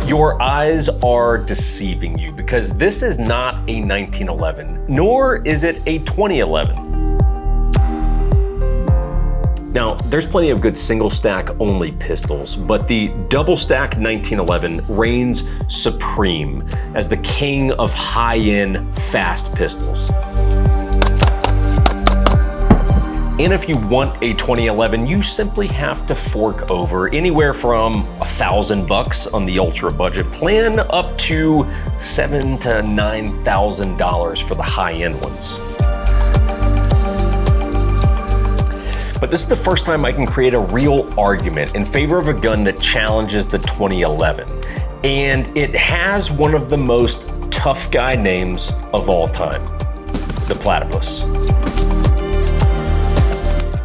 Your eyes are deceiving you because this is not a 1911, nor is it a 2011. Now, there's plenty of good single stack only pistols, but the double stack 1911 reigns supreme as the king of high-end fast pistols. And if you want a 2011, you simply have to fork over anywhere from $1,000 on the ultra budget plan up to $7,000 to $9,000 for the high-end ones. But this is the first time I can create a real argument in favor of a gun that challenges the 2011. And it has one of the most tough guy names of all time, the Platypus.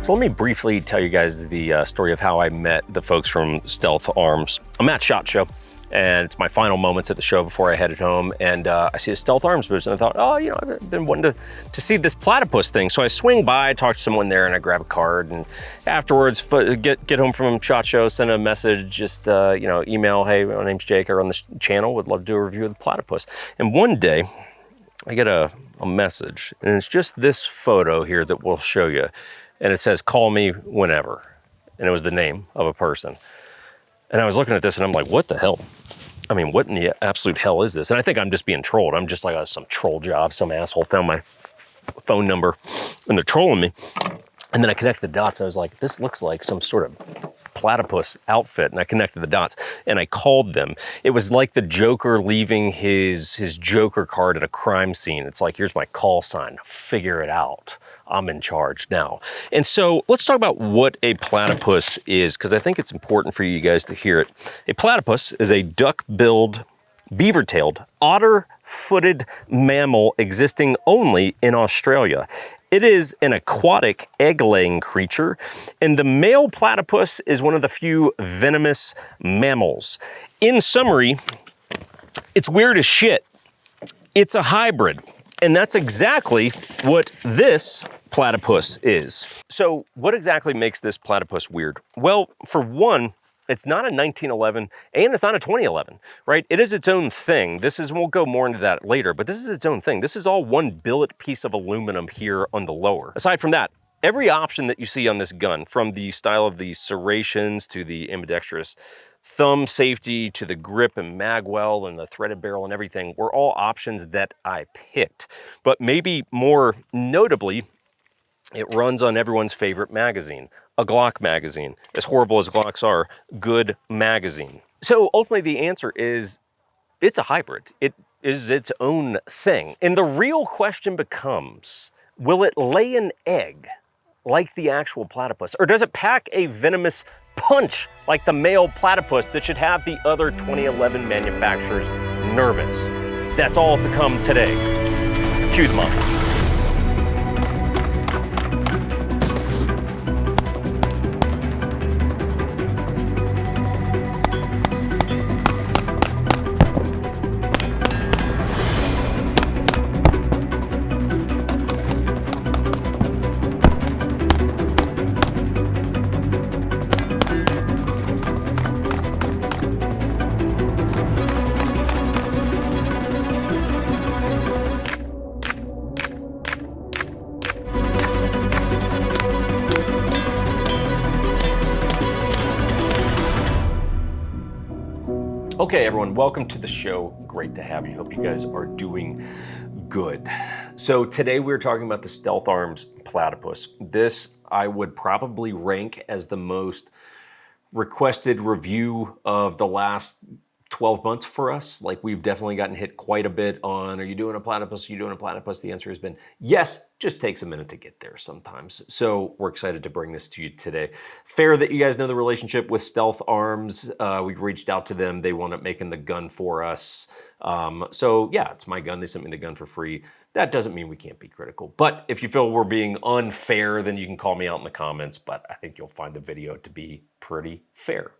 So let me briefly tell you guys the story of how I met the folks from Stealth Arms. I'm at SHOT Show, and it's my final moments at the show before I headed home, and I see a Stealth Arms booth, and I thought, oh, you know, I've been wanting to see this Platypus thing. So I swing by, talk to someone there, and I grab a card, and afterwards, get home from SHOT Show, send a message, just, you know, email, hey, my name's Jake, I'm on the channel, would love to do a review of the Platypus. And one day, I get a message, and it's just this photo here that we'll show you. And it says, call me whenever. And it was the name of a person. And I was looking at this and I'm like, what the hell? I mean, what in the absolute hell is this? And I think I'm just being trolled. I'm just like, oh, some troll job. Some asshole found my phone number and they're trolling me. And then I connected the dots. And I was like, this looks like some sort of platypus outfit. And I connected the dots and I called them. It was like the Joker leaving his Joker card at a crime scene. It's like, here's my call sign, figure it out. I'm in charge now. And so let's talk about what a platypus is, because I think it's important for you guys to hear it. A platypus is a duck-billed, beaver-tailed, otter-footed mammal existing only in Australia. It is an aquatic egg-laying creature, and the male platypus is one of the few venomous mammals. In summary, it's weird as shit. It's a hybrid, and that's exactly what this platypus is. So what exactly makes this platypus weird? Well, for one, it's not a 1911 and it's not a 2011, right? It is its own thing. We'll go more into that later, but this is its own thing. This is all one billet piece of aluminum here on the lower. Aside from that, every option that you see on this gun, from the style of the serrations to the ambidextrous thumb safety to the grip and magwell and the threaded barrel and everything, were all options that I picked. But maybe more notably, it runs on everyone's favorite magazine, a Glock magazine. As horrible as Glocks are, good magazine. So ultimately the answer is, it's a hybrid. It is its own thing. And the real question becomes, will it lay an egg like the actual platypus? Or does it pack a venomous punch like the male platypus that should have the other 2011 manufacturers nervous? That's all to come today. Cue them up. Okay, everyone, welcome to the show. Great to have you. Hope you guys are doing good. So today we're talking about the Stealth Arms Platypus. This I would probably rank as the most requested review of the last 12 months for us. Like, we've definitely gotten hit quite a bit on, are you doing a platypus? Are you doing a platypus? The answer has been yes, just takes a minute to get there sometimes. So we're excited to bring this to you today. Fair that you guys know the relationship with Stealth Arms. We reached out to them. They wound up making the gun for us. So yeah, it's my gun. They sent me the gun for free. That doesn't mean we can't be critical. But if you feel we're being unfair, then you can call me out in the comments. But I think you'll find the video to be pretty fair.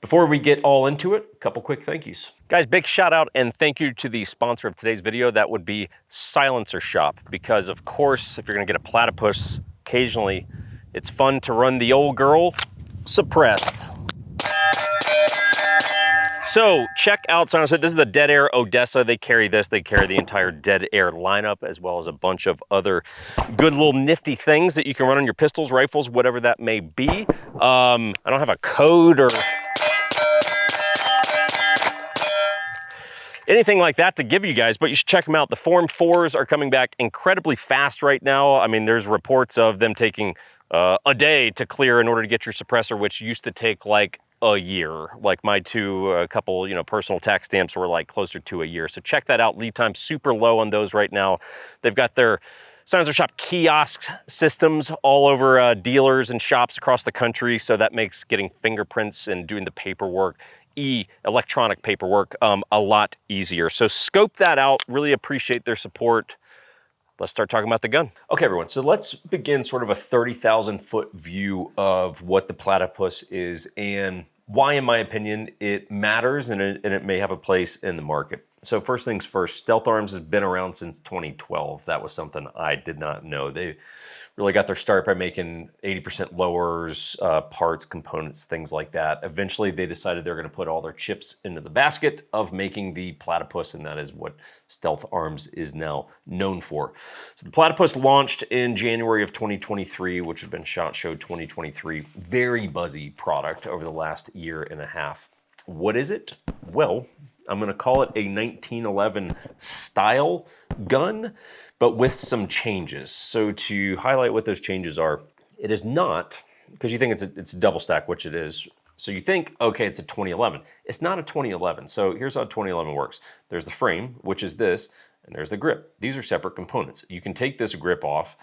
Before we get all into it, a couple quick thank yous. Guys, big shout out and thank you to the sponsor of today's video. That would be Silencer Shop, because of course, if you're gonna get a platypus, occasionally it's fun to run the old girl suppressed. So check out, this is the Dead Air Odessa. They carry this. They carry the entire Dead Air lineup, as well as a bunch of other good little nifty things that you can run on your pistols, rifles, whatever that may be. I don't have a code or anything like that to give you guys, but you should check them out. The Form 4s are coming back incredibly fast right now. I mean, there's reports of them taking a day to clear in order to get your suppressor, which used to take like a year. Like my couple, personal tax stamps were like closer to a year. So check that out. Lead time super low on those right now. They've got their Silencer Shop kiosk systems all over dealers and shops across the country. So that makes getting fingerprints and doing the paperwork, electronic paperwork, a lot easier. So scope that out. Really appreciate their support. Let's start talking about the gun. Okay, everyone, so let's begin sort of a 30,000 foot view of what the Platypus is and why, in my opinion, it matters and it may have a place in the market. So first things first, Stealth Arms has been around since 2012. That was something I did not know. They really got their start by making 80% lowers, parts, components, things like that. Eventually, they decided they're going to put all their chips into the basket of making the Platypus, and that is what Stealth Arms is now known for. So the Platypus launched in January of 2023, which has been SHOT Show 2023. Very buzzy product over the last year and a half. What is it? Well, I'm going to call it a 1911 style gun, but with some changes. So to highlight what those changes are, it is not, because you think it's a double stack, which it is. So you think, okay, it's a 2011. It's not a 2011. So here's how 2011 works. There's the frame, which is this, and there's the grip. These are separate components. You can take this grip off,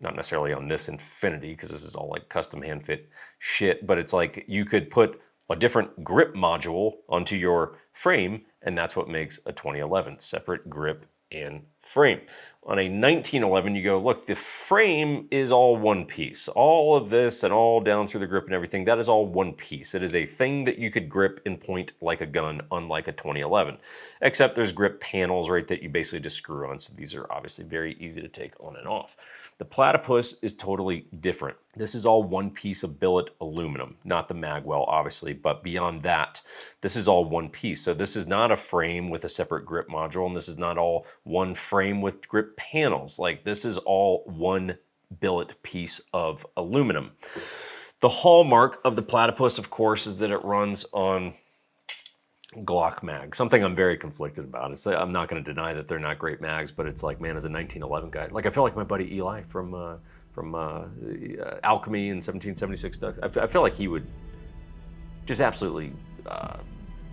not necessarily on this Infinity, because this is all like custom hand fit shit, but it's like you could put a different grip module onto your frame, and that's what makes a 2011, separate grip and frame. On a 1911, you go, look, the frame is all one piece. All of this and all down through the grip and everything, that is all one piece. It is a thing that you could grip and point like a gun, unlike a 2011. Except there's grip panels, right, that you basically just screw on. So these are obviously very easy to take on and off. The Platypus is totally different. This is all one piece of billet aluminum, not the magwell, obviously, but beyond that, this is all one piece. So this is not a frame with a separate grip module, and this is not all one frame with grip panels. Like, this is all one billet piece of aluminum. The hallmark of the Platypus, of course, is that it runs on Glock mag, something I'm very conflicted about. I'm not going to deny that they're not great mags, but it's like, man, as a 1911 guy, like I feel like my buddy Eli from Alchemy in 1776 Duck. I feel like he would just absolutely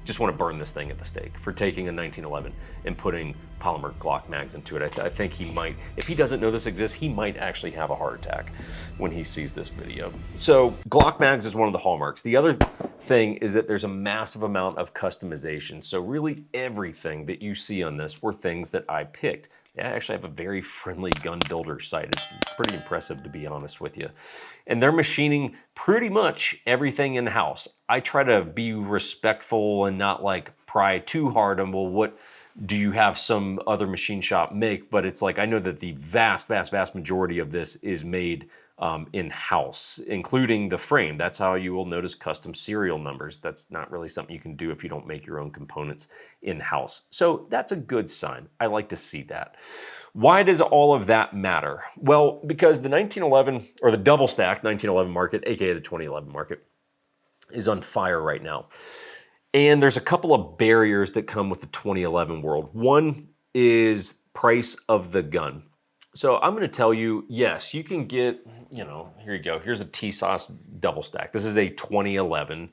just want to burn this thing at the stake for taking a 1911 and putting polymer Glock mags into it. I think he might, if he doesn't know this exists, he might actually have a heart attack when he sees this video. So Glock mags is one of the hallmarks. The other thing is that there's a massive amount of customization. So really everything that you see on this were things that I picked. I actually have a very friendly gun builder site. It's pretty impressive, to be honest with you. And they're machining pretty much everything in-house. I try to be respectful and not like pry too hard on, well, what do you have some other machine shop make? But it's like, I know that the vast majority of this is made in-house, including the frame. That's how you will notice custom serial numbers. That's not really something you can do if you don't make your own components in-house. So that's a good sign. I like to see that. Why does all of that matter? Well, because the 1911, or the double stack 1911 market, aka the 2011 market, is on fire right now. And there's a couple of barriers that come with the 2011 world. One is price of the gun. So I'm going to tell you, yes, you can get, here you go. Here's a TSOS double stack. This is a 2011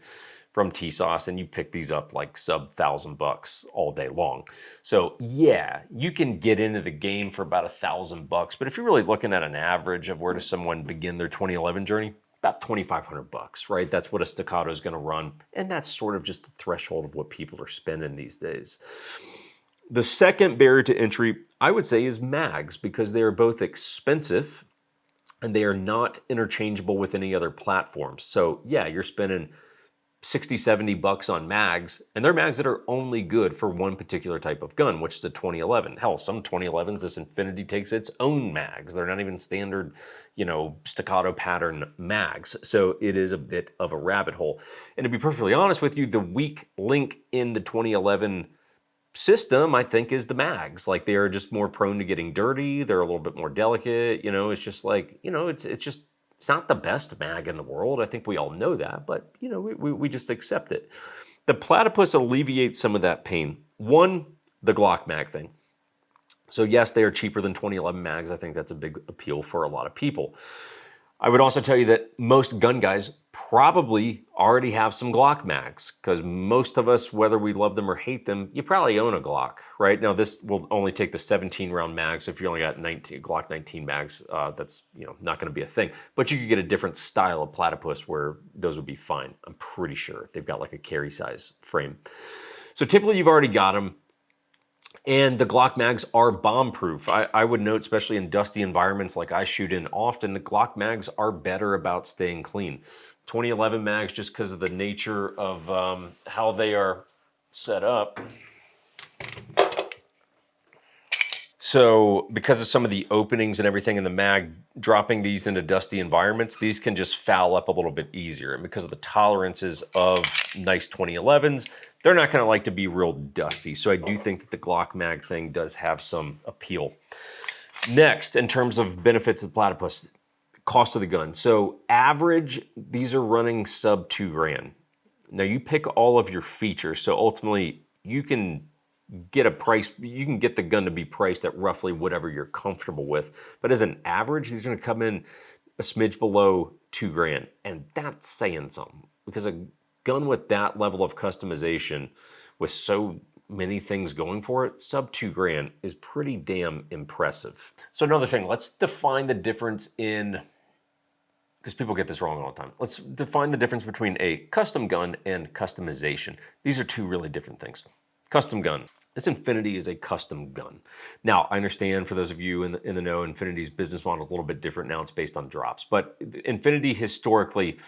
from TSOS, and you pick these up like sub $1,000 all day long. So yeah, you can get into the game for about $1,000, but if you're really looking at an average of where does someone begin their 2011 journey, about $2,500, right? That's what a Staccato is going to run, and that's sort of just the threshold of what people are spending these days. The second barrier to entry, I would say, is mags, because they are both expensive and they are not interchangeable with any other platforms. So yeah, you're spending 60, 70 bucks on mags, and they're mags that are only good for one particular type of gun, which is a 2011. Hell, some 2011s, this Infinity takes its own mags. They're not even standard, you know, staccato pattern mags. So it is a bit of a rabbit hole. And to be perfectly honest with you, the weak link in the 2011 system, I think, is the mags. Like, they are just more prone to getting dirty. They're a little bit more delicate. You know, it's just like, you know, it's not the best mag in the world. I think we all know that, but you know, we just accept it. The Platypus alleviates some of that pain. One, the Glock mag thing. So yes, they are cheaper than 2011 mags. I think that's a big appeal for a lot of people. I would also tell you that most gun guys probably already have some Glock mags, because most of us, whether we love them or hate them, you probably own a Glock, right? Now this will only take the 17 round mags. If you only got Glock 19 mags, that's, you know, not going to be a thing. But you could get a different style of Platypus where those would be fine. I'm pretty sure they've got like a carry size frame. So typically you've already got them. And the Glock mags are bomb-proof. I would note, especially in dusty environments like I shoot in often, the Glock mags are better about staying clean. 2011 mags, just because of the nature of how they are set up. So because of some of the openings and everything in the mag, dropping these into dusty environments, these can just foul up a little bit easier. And because of the tolerances of nice 2011s, they're not going to like to be real dusty. So I do think that the Glock mag thing does have some appeal. Next, in terms of benefits of Platypus, cost of the gun. So average, these are running sub $2,000. Now you pick all of your features. So ultimately you can get a price, you can get the gun to be priced at roughly whatever you're comfortable with. But as an average, these are going to come in a smidge below $2,000. And that's saying something, because a gun with that level of customization, with so many things going for it, sub $2,000 is pretty damn impressive. So another thing, let's define the difference in, because people get this wrong all the time. Let's define the difference between a custom gun and customization. These are two really different things. Custom gun. This Infinity is a custom gun. Now, I understand for those of you in the know, Infinity's business model is a little bit different now. It's based on drops. But Infinity historically,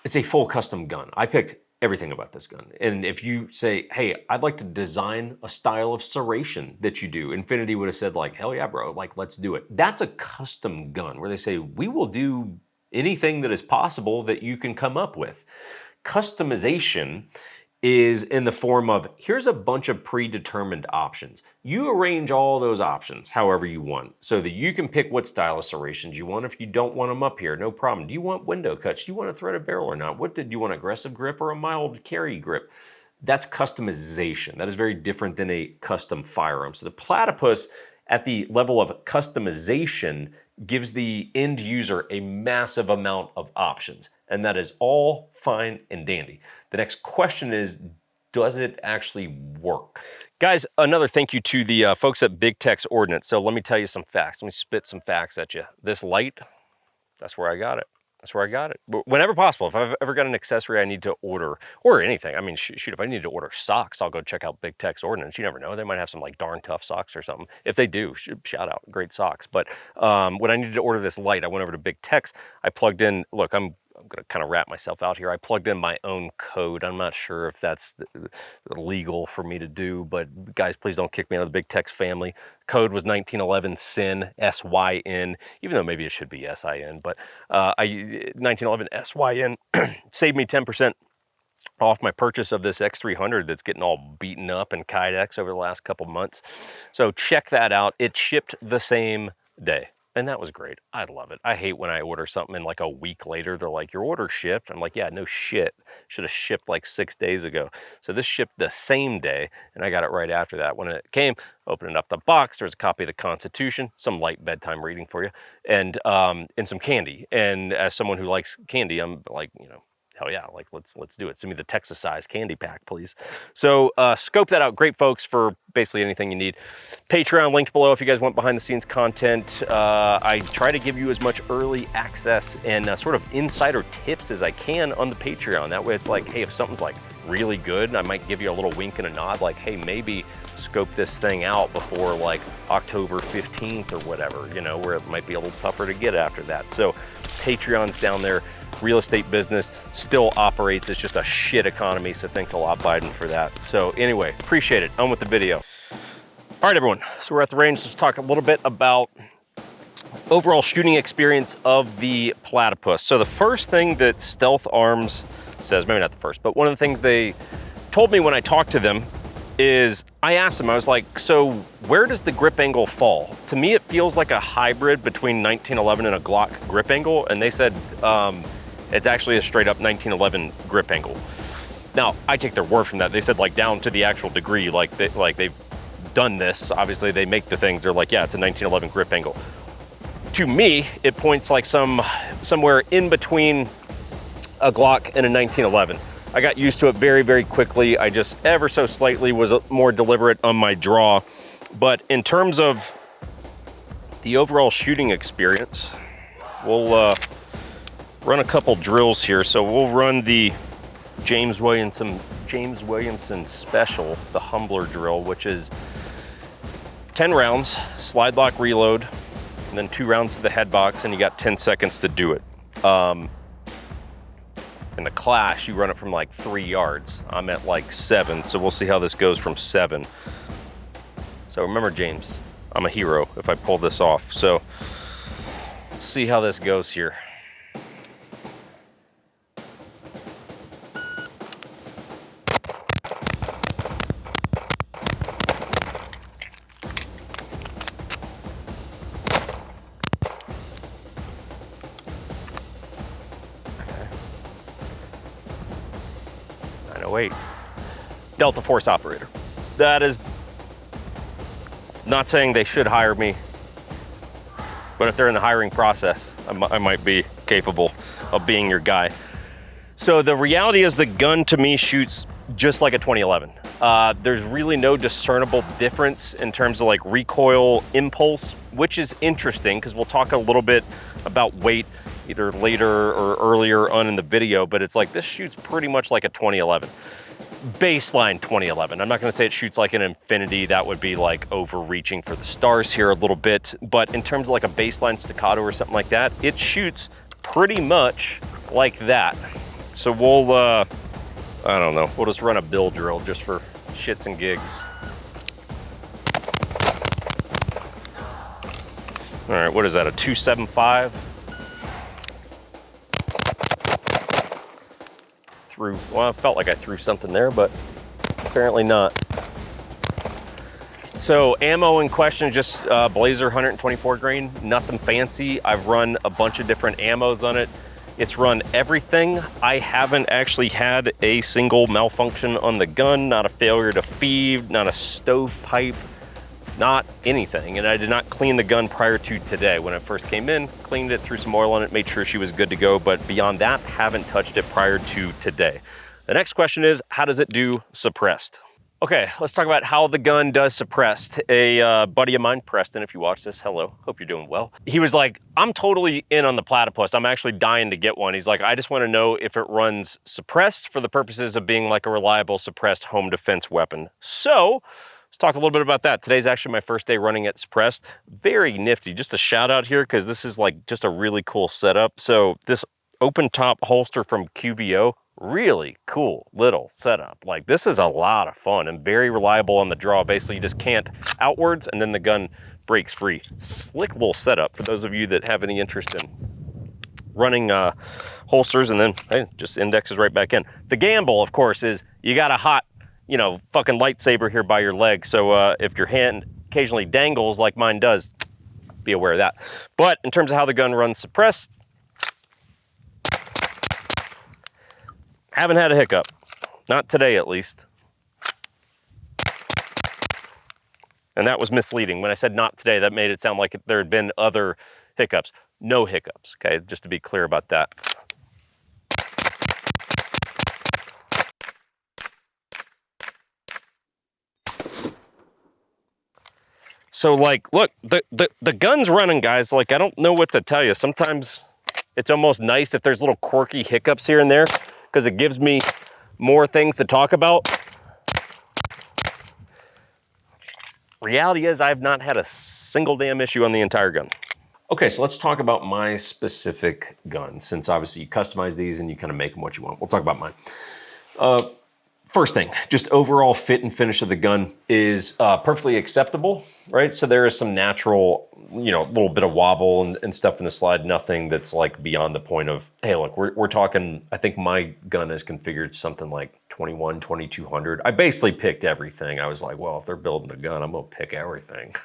it's a full custom gun. I picked everything about this gun. And if you say, hey, I'd like to design a style of serration that you do, Infinity would have said like, hell yeah, bro, like, let's do it. That's a custom gun where they say, we will do anything that is possible that you can come up with. Customization is in the form of, here's a bunch of predetermined options. You arrange all those options however you want, so that you can pick what style of serrations you want. If you don't want them up here, no problem. Do you want window cuts? Do you want a threaded barrel or not? Do you want aggressive grip or a mild carry grip? That's customization. That is very different than a custom firearm. So the Platypus, at the level of customization, gives the end user a massive amount of options. And that is all fine and dandy. The next question is, does it actually work? Guys, another thank you to the folks at Big Tex Ordnance. So let me tell you some facts. Let me spit some facts at you. This light, that's where I got it. That's where I got it. Whenever possible, if I've ever got an accessory I need to order, or anything, I mean, shoot, if I need to order socks, I'll go check out Big Tex Ordnance. You never know. They might have some like darn tough socks or something. If they do, shout out, great socks. But when I needed to order this light, I went over to Big Tex. I plugged in, look, I'm going to kind of wrap myself out here. I plugged in my own code. I'm not sure if that's legal for me to do, but guys, please don't kick me out of the Big Tex family. Code was 1911 SYN, S-Y-N, even though maybe it should be S-I-N, but 1911 S-Y-N saved me 10% off my purchase of this X300 that's getting all beaten up in Kydex over the last couple months. So check that out. It shipped the same day. And that was great. I love it. I hate when I order something and like a week later, they're like, your order shipped. I'm like, yeah, no shit. Should have shipped like 6 days ago. So this shipped the same day and I got it right after that. When it came, opening up the box, there's a copy of the Constitution, some light bedtime reading for you, and some candy. And as someone who likes candy, I'm like, you know, hell yeah, like let's do it. Send me the Texas size candy pack, please. So scope that out. Great folks for basically anything you need. Patreon linked below if you guys want behind the scenes content. I try to give you as much early access and sort of insider tips as I can on the Patreon. That way it's like, hey, if something's like really good, I might give you a little wink and a nod like, hey, maybe scope this thing out before like October 15th or whatever, you know, where it might be a little tougher to get after that. So Patreon's down there. Real estate business still operates. It's just a shit economy, so thanks a lot, Biden, for that. So anyway, appreciate it. On with the video. All right, everyone, so we're at the range. Let's talk a little bit about overall shooting experience of the Platypus. So the first thing that Stealth Arms says, maybe not the first, but one of the things they told me when I talked to them is, I asked them, I was like, so where does the grip angle fall? To me, it feels like a hybrid between 1911 and a Glock grip angle, and they said it's actually a straight up 1911 grip angle. Now, I take their word from that. They said like down to the actual degree, like they've done this. Obviously, they make the things. They're like, yeah, it's a 1911 grip angle. To me, it points like somewhere in between a Glock and a 1911. I got used to it very, very quickly. I just ever so slightly was more deliberate on my draw. But in terms of the overall shooting experience, we'll run a couple drills here. So we'll run the James Williamson Special, the Humbler drill, which is 10 rounds, slide lock reload, and then 2 rounds to the head box, and you got 10 seconds to do it. In the class, you run it from like 3 yards. I'm at like 7, so we'll see how this goes from 7. So remember, James, I'm a hero if I pull this off. So see how this goes here. Wait, Delta Force operator. That is not saying they should hire me, but if they're in the hiring process, I might be capable of being your guy. So the reality is the gun to me shoots just like a 2011. There's really no discernible difference in terms of like recoil impulse, which is interesting because we'll talk a little bit about weight either later or earlier on in the video, but it's like this shoots pretty much like a 2011. Baseline 2011. I'm not gonna say it shoots like an Infinity. That would be like overreaching for the stars here a little bit, but in terms of like a baseline staccato or something like that, it shoots pretty much like that. So we'll, I don't know, we'll just run a bill drill just for shits and gigs. All right, what is that, a 275? Well, I felt like I threw something there, but apparently not. So ammo in question, just Blazer 124 grain, nothing fancy. I've run a bunch of different ammos on it. It's run everything. I haven't actually had a single malfunction on the gun, not a failure to feed, not a stovepipe, not anything. And I did not clean the gun prior to today. When it first came in, cleaned it, threw some oil on it, made sure she was good to go. But beyond that, haven't touched it prior to today. The next question is, how does it do suppressed? Okay, let's talk about how the gun does suppressed. A buddy of mine, Preston, if you watch this, hello, hope you're doing well. He was like, I'm totally in on the Platypus. I'm actually dying to get one. He's like, I just want to know if it runs suppressed for the purposes of being like a reliable suppressed home defense weapon. So let's talk a little bit about that. Today's actually my first day running it suppressed. Very nifty. Just a shout out here because this is like just a really cool setup. So this open top holster from QVO, really cool little setup. Like this is a lot of fun and very reliable on the draw. Basically you just cant outwards and then the gun breaks free. Slick little setup for those of you that have any interest in running holsters, and then hey, just indexes right back in. The gamble, of course, is you got a hot, you know, fucking lightsaber here by your leg. So if your hand occasionally dangles like mine does, be aware of that. But in terms of how the gun runs suppressed, haven't had a hiccup. Not today, at least. And that was misleading. When I said not today, that made it sound like there had been other hiccups. No hiccups, okay? Just to be clear about that. So like, look, the gun's running, guys. Like, I don't know what to tell you. Sometimes it's almost nice if there's little quirky hiccups here and there, because it gives me more things to talk about. Reality is I've not had a single damn issue on the entire gun. Okay, so let's talk about my specific gun, since obviously you customize these and you kind of make them what you want. We'll talk about mine. First thing, just overall fit and finish of the gun is perfectly acceptable, right? So there is some natural, you know, little bit of wobble and stuff in the slide, nothing that's like beyond the point of, hey, look, we're talking, I think my gun is configured something like 21, 2200. I basically picked everything. I was like, well, if they're building the gun, I'm gonna pick everything.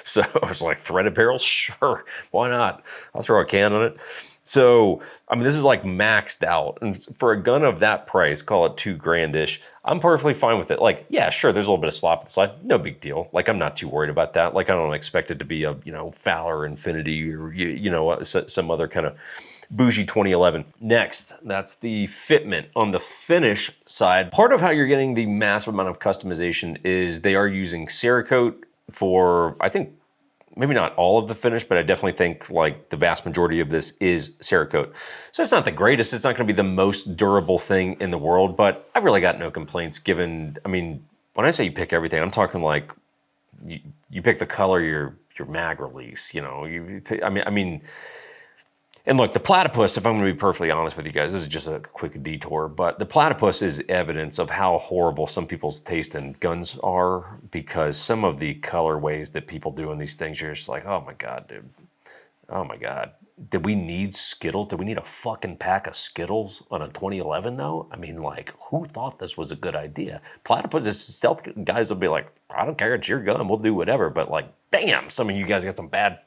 So I was like, threaded barrels? Sure, why not? I'll throw a can on it. So, I mean, this is like maxed out. And for a gun of that price, call it $2,000-ish, I'm perfectly fine with it. Like, yeah, sure, there's a little bit of slop at the slide. No big deal. Like, I'm not too worried about that. Like, I don't expect it to be a, you know, Fowler Infinity or, you know, some other kind of bougie 2011. Next, that's the fitment. On the finish side, part of how you're getting the massive amount of customization is they are using Cerakote for, I think, maybe not all of the finish, but I definitely think like the vast majority of this is Cerakote. So it's not the greatest, it's not gonna be the most durable thing in the world, but I've really got no complaints given, I mean, when I say you pick everything, I'm talking like, you pick the color, your mag release, you know, I mean, and look, the platypus, if I'm gonna be perfectly honest with you guys, this is just a quick detour, but the platypus is evidence of how horrible some people's taste in guns are, because some of the colorways that people do in these things, you're just like, oh my God, dude. Oh my God. Did we need Skittles? Did we need a fucking pack of Skittles on a 2011 though? I mean, like, who thought this was a good idea? Platypus, stealth guys will be like, I don't care, it's your gun, we'll do whatever, but like, damn, some of you guys got some bad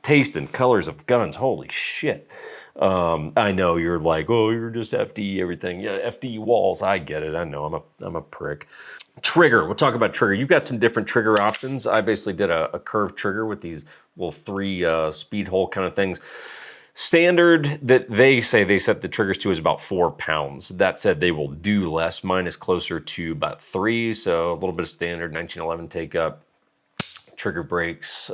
taste and colors of guns. Holy shit. I know you're like, oh, you're just FD everything. Yeah, FD walls. I get it. I know I'm a prick. Trigger. We'll talk about trigger. You've got some different trigger options. I basically did a curved trigger with these little 3 speed hole kind of things. Standard that they say they set the triggers to is about 4 pounds. That said, they will do less. Mine is closer to about 3. So a little bit of standard 1911 take up. Trigger brakes.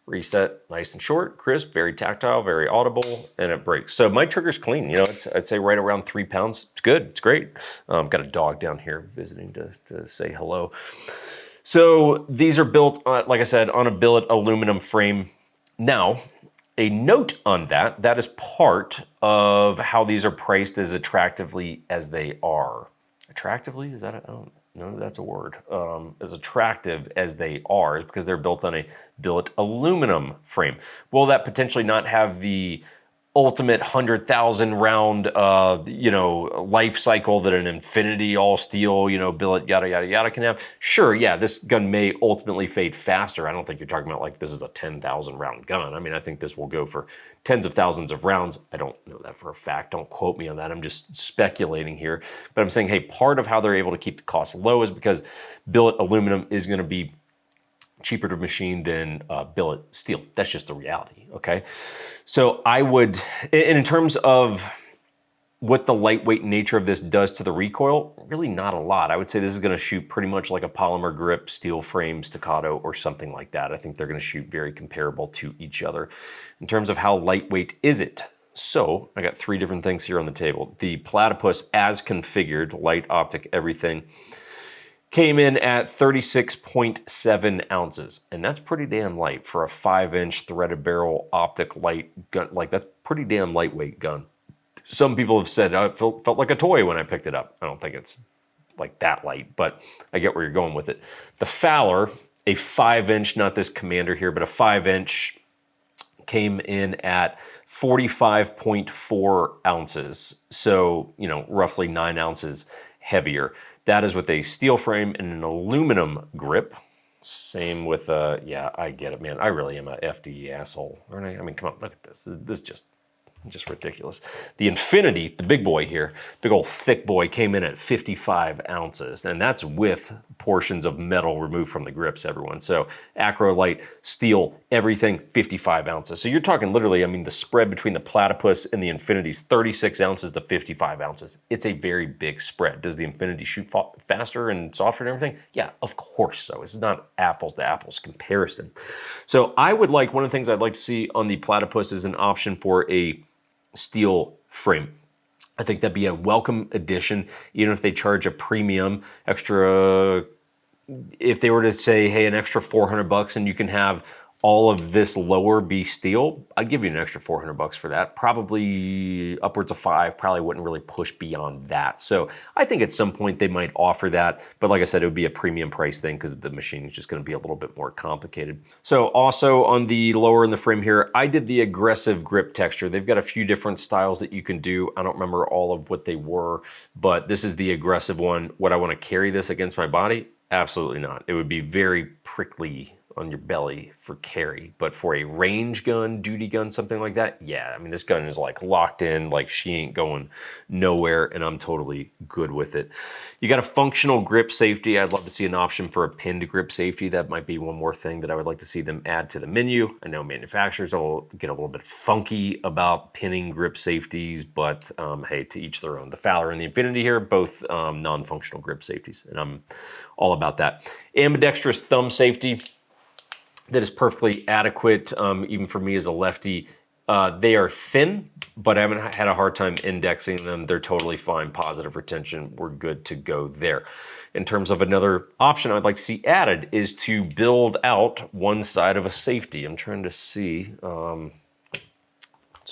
Reset, nice and short, crisp, very tactile, very audible, and it breaks. So my trigger's clean, you know, I'd say right around 3 pounds. It's good, it's great. Got a dog down here visiting to say hello. So these are built, like I said, on a billet aluminum frame. Now, a note on that is part of how these are priced as attractively as they are. Attractively, is that I don't know that's a word. As attractive as they are is because they're built on a billet aluminum frame. Will that potentially not have the ultimate 100,000 round, you know, life cycle that an Infinity all steel, you know, billet yada yada yada can have? Sure, yeah, this gun may ultimately fade faster. I don't think you're talking about like this is a 10,000 round gun. I mean, I think this will go for tens of thousands of rounds. I don't know that for a fact. Don't quote me on that. I'm just speculating here. But I'm saying, hey, part of how they're able to keep the cost low is because billet aluminum is going to be cheaper to machine than billet steel. That's just the reality, okay? So I would, and in terms of what the lightweight nature of this does to the recoil, really not a lot. I would say this is gonna shoot pretty much like a polymer grip, steel frame, staccato, or something like that. I think they're gonna shoot very comparable to each other. In terms of how lightweight is it? So I got 3 different things here on the table. The platypus as configured, light, optic, everything, came in at 36.7 ounces, and that's pretty damn light for a 5-inch threaded barrel optic light gun. Like, that's pretty damn lightweight gun. Some people have said, it felt like a toy when I picked it up. I don't think it's like that light, but I get where you're going with it. The Fowler, a 5-inch, not this Commander here, but a 5-inch, came in at 45.4 ounces. So, you know, roughly 9 ounces heavier. That is with a steel frame and an aluminum grip. Same with, yeah, I get it, man. I really am a FD asshole, aren't I? I mean, come on, look at this. This just, just ridiculous. The Infinity, the big boy here, big old thick boy, came in at 55 ounces, and that's with portions of metal removed from the grips, everyone. So acrolite, steel, everything, 55 ounces. So you're talking literally, I mean, the spread between the Platypus and the Infinity is 36 ounces to 55 ounces. It's a very big spread. Does the Infinity shoot faster and softer and everything? Yeah, of course so. It's not apples to apples comparison. So I would like, one of the things I'd like to see on the Platypus is an option for a steel frame. I think that'd be a welcome addition, even if they charge a premium extra. If they were to say, hey, an extra $400 and you can have all of this lower be steel, I'd give you an extra $400 for that. Probably upwards of $5, probably wouldn't really push beyond that. So I think at some point they might offer that, but like I said, it would be a premium price thing because the machine is just gonna be a little bit more complicated. So also on the lower in the frame here, I did the aggressive grip texture. They've got a few different styles that you can do. I don't remember all of what they were, but this is the aggressive one. Would I wanna carry this against my body? Absolutely not. It would be very prickly on your belly for carry, but for a range gun, duty gun, something like that, yeah, I mean, this gun is like locked in, like she ain't going nowhere, and I'm totally good with it. You got a functional grip safety. I'd love to see an option for a pinned grip safety. That might be one more thing that I would like to see them add to the menu. I know manufacturers will get a little bit funky about pinning grip safeties, but hey, to each their own. The Fowler and the Infinity here, both non-functional grip safeties, and I'm all about that. Ambidextrous thumb safety. That is perfectly adequate, even for me as a lefty. They are thin, but I haven't had a hard time indexing them. They're totally fine, positive retention. We're good to go there. In terms of another option I'd like to see added is to build out one side of a safety. I'm trying to see. So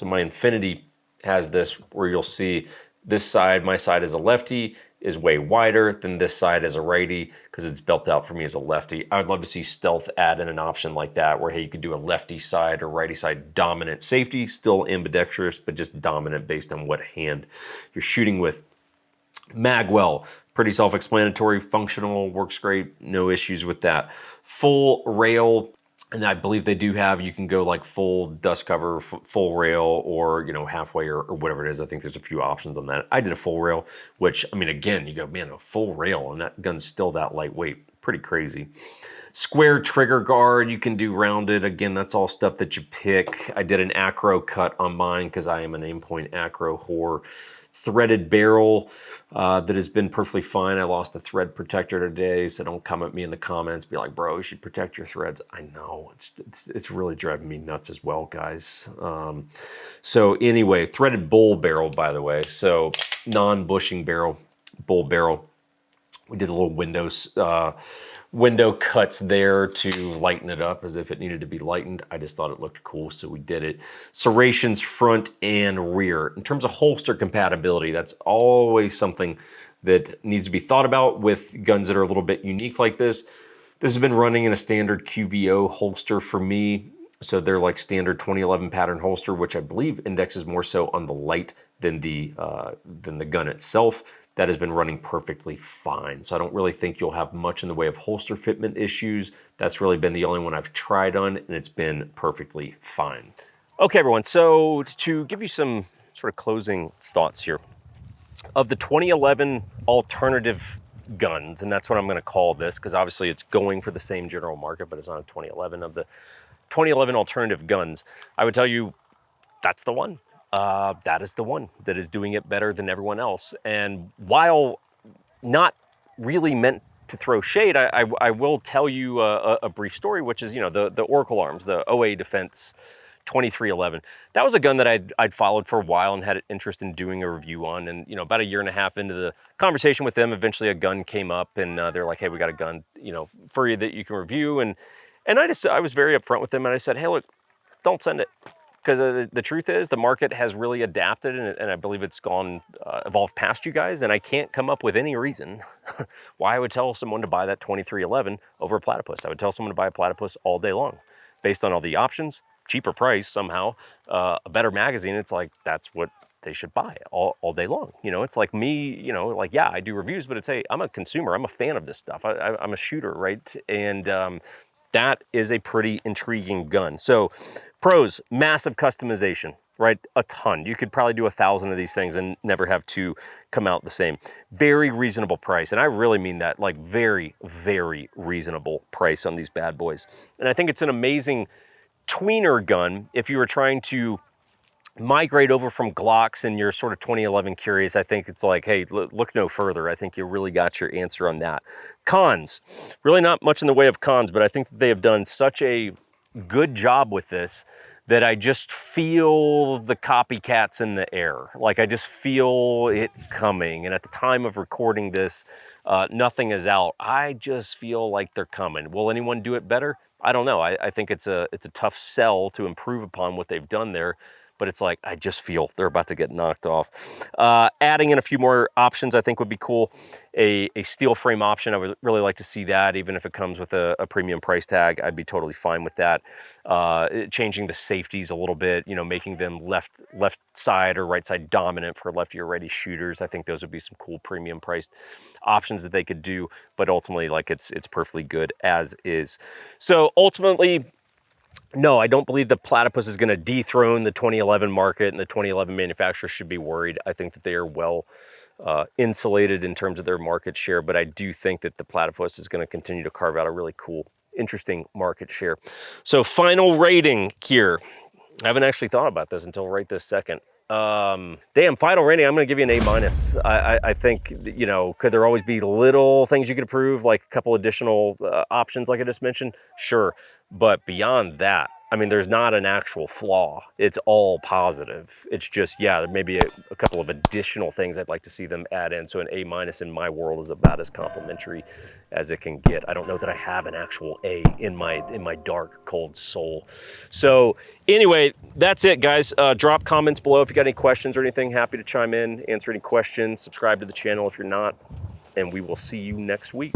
my Infinity has this where you'll see this side, my side is a lefty, is way wider than this side as a righty because it's built out for me as a lefty. I would love to see Stealth add in an option like that where, hey, you could do a lefty side or righty side dominant safety, still ambidextrous, but just dominant based on what hand you're shooting with. Magwell, pretty self-explanatory, functional, works great, no issues with that. Full rail, and I believe they do have, you can go like full dust cover, full rail, or, you know, halfway or whatever it is. I think there's a few options on that. I did a full rail, which, I mean, again, you go, man, a full rail and that gun's still that lightweight. Pretty crazy. Square trigger guard, you can do rounded. Again, that's all stuff that you pick. I did an acro cut on mine because I am an Aimpoint ACRO whore. Threaded barrel that has been perfectly fine. I lost the thread protector today, so don't come at me in the comments, be like, bro, you should protect your threads. I know, it's really driving me nuts as well, guys. So anyway, threaded bull barrel, by the way. So non-bushing barrel, bull barrel. We did a little window cuts there to lighten it up as if it needed to be lightened. I just thought it looked cool, so we did it. Serrations front and rear. In terms of holster compatibility, that's always something that needs to be thought about with guns that are a little bit unique like this. This has been running in a standard QVO holster for me. So they're like standard 2011 pattern holster, which I believe indexes more so on the light than the gun itself. That has been running perfectly fine. So I don't really think you'll have much in the way of holster fitment issues. That's really been the only one I've tried on, and it's been perfectly fine. Okay, everyone, so to give you some sort of closing thoughts here. Of the 2011 alternative guns, and that's what I'm gonna call this, because obviously it's going for the same general market, but it's not a 2011. Of the 2011 alternative guns, I would tell you that's the one. That is the one that is doing it better than everyone else. And while not really meant to throw shade, I will tell you a brief story, which is, you know, the Oracle Arms, the OA Defense 2311. That was a gun that I'd followed for a while and had an interest in doing a review on. And, you know, about a year and a half into the conversation with them, eventually a gun came up and they're like, hey, we got a gun, you know, for you that you can review. And I was very upfront with them and I said, hey, look, don't send it. Because the truth is the market has really adapted and I believe it's evolved past you guys, and I can't come up with any reason why I would tell someone to buy that 2311 over a Platypus. I would tell someone to buy a Platypus all day long based on all the options, cheaper price somehow, a better magazine. It's like, that's what they should buy all day long. You know, it's like me, you know, like, yeah, I do reviews, but it's, hey, I'm a consumer. I'm a fan of this stuff. I'm a shooter, right? And that is a pretty intriguing gun. So pros, massive customization. right? A ton. You could probably do 1,000 of these things and never have two come out the same. Very reasonable price. And I really mean that, like very, very reasonable price on these bad boys. And I think it's an amazing tweener gun if you were trying to migrate over from Glocks and you're sort of 2011 curious. I think it's like, hey, look no further. I think you really got your answer on that. Cons, really not much in the way of cons, but I think that they have done such a good job with this that I just feel the copycats in the air. Like I just feel it coming. And at the time of recording this, nothing is out. I just feel like they're coming. Will anyone do it better? I don't know. I think it's a tough sell to improve upon what they've done there. But it's like, I just feel they're about to get knocked off. Adding in a few more options I think would be cool. A steel frame option, I would really like to see that, even if it comes with a premium price tag. I'd be totally fine with that. Changing the safeties a little bit, you know, making them left side or right side dominant for lefty or righty shooters. I think those would be some cool premium priced options that they could do. But ultimately, like it's perfectly good as is. So ultimately, no, I don't believe the Platypus is going to dethrone the 2011 market, and the 2011 manufacturers should be worried. I think that they are well insulated in terms of their market share, but I do think that the Platypus is going to continue to carve out a really cool, interesting market share. So final rating here. I haven't actually thought about this until right this second. Damn, final rating, I'm going to give you an A-. I think, you know, could there always be little things you could improve, like a couple additional options like I just mentioned? Sure. But beyond that, I mean, there's not an actual flaw. It's all positive. It's just, yeah, there may be a couple of additional things I'd like to see them add in. So an A- in my world is about as complimentary as it can get. I don't know that I have an actual A in my dark, cold soul. So anyway, that's it, guys. Drop comments below if you got any questions or anything. Happy to chime in, answer any questions. Subscribe to the channel if you're not. And we will see you next week.